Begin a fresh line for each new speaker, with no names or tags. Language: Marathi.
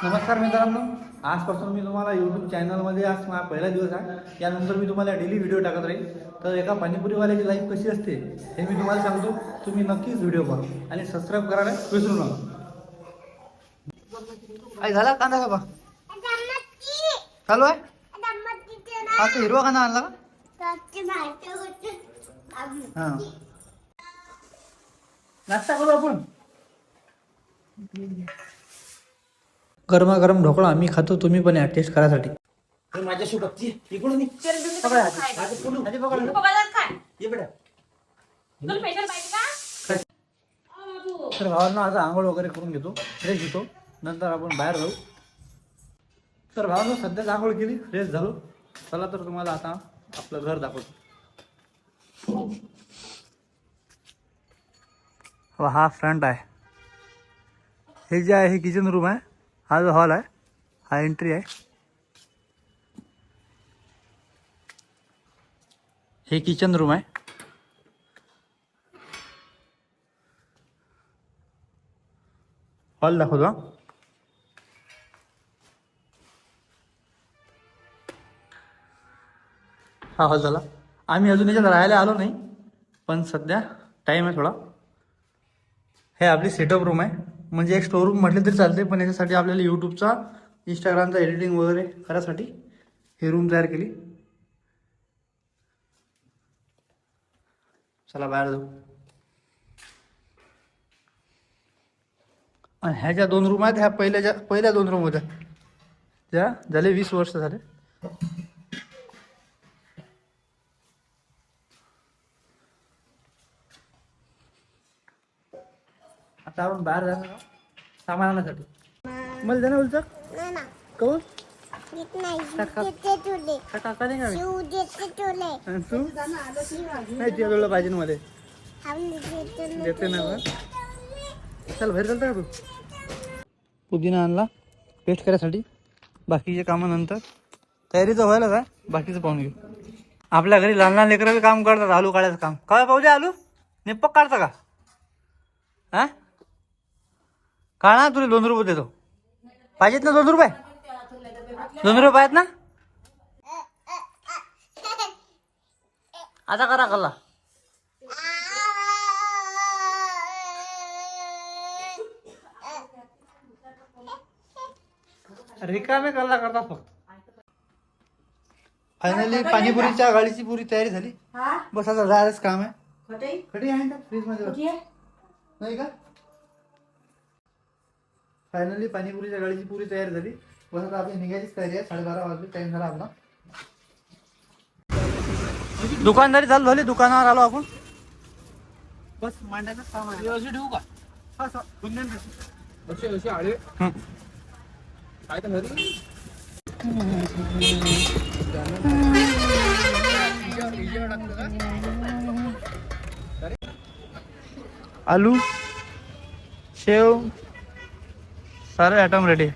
नमस्कार मित्रांनो, आजपासून मी तुम्हाला यूट्यूब चॅनलमध्ये आज माझा पहिला दिवस आहे. यानंतर मी तुम्हाला डेली व्हिडिओ टाकत राहील. तर एका पाणीपुरीवाल्याची लाईफ कशी असते हे मी तुम्हाला सांगतो. तुम्ही नक्कीच व्हिडिओ पहा आणि सबस्क्राईब करायला विसरू नका. आई झाला कांदा का चालू आहे? आता हिरवा कांदा आणला का? हा, नाश्ता करू आपण. गरमागरम ढोकळा आम्ही खातो, तुम्ही पण या टेस्ट करायसाठी. माझ्याशी बघती इकडून तर भावांना आता आंघोळ वगैरे करून घेतो, फ्रेश होतो, नंतर आपण बाहेर जाऊ. तर भावांना सध्याच आंघोळ केली, फ्रेश झालो. चला तर तुम्हाला आता आपलं घर दाखवतो. हा फ्रंट आहे. हे जे आहे हे किचन रूम आहे. हा जो हॉल आहे हा एंट्री आहे. हे किचन रूम आहे. हॉल दाखवतो. हा हॉल झाला. आम्ही अजून याच्यात राहायला आलो नाही, पण सध्या टाईम आहे थोडा. हे आपली सेटअप रूम आहे, म्हणजे एक स्टोर रूम म्हटलं तरी चालते, पण याच्यासाठी आपल्याला यूट्यूबचा इंस्टाग्रामचा एडिटिंग वगैरे करायसाठी हे रूम तयार केली. चला बाहेर जाऊ. आणि ह्या ज्या 2 रूम आहेत ह्या पहिल्या 2 रूम होत्या, त्या झाले 20 वर्ष झाले. आता आपण बाहेर जाणार सामान आणण्यासाठी. मला देणार उलचक कहून काका नाही का तू नाही तुला पाहिजे मध्ये देते ना. चल बाहेर चालतं का तू? पुदिना आणला पेस्ट करायसाठी. बाकीचे कामं नंतर. तयारीचं व्हायला काय, बाकीचं पाहून घेऊ. आपल्या घरी लहान लहान लेकरं काम करतात आलू काढायचं काम. काय पाहू दे आलू निप्पक काढता का? हा काढा, तुला 2 रुपये देतो. पाहिजेत ना 2 रुपये? 2 रुपये पाहिजेत ना? आता करा कल्ला. रिकामे कल्ला करता फक्त. फायनली पाणीपुरीच्या गाडीची पुरी तयारी झाली. बस आता जायचं काम आहे. कधी आहे का फ्रीज मध्ये? नाही का? फायनली पाणीपुरीच्या गाडीची पुरी तयार झाली. बस आता आपली निघायचीच तयारी आहे. 12:30 वाजले, टाइम झाला आपला. दुकानदारी चालू झाली, दुकानावर आलो आपण. बस मांडायचं काम आहे. अशी ठेवू का? हा अशी आळे काय तर घरी आलू शेव सारे आइटम रेडी.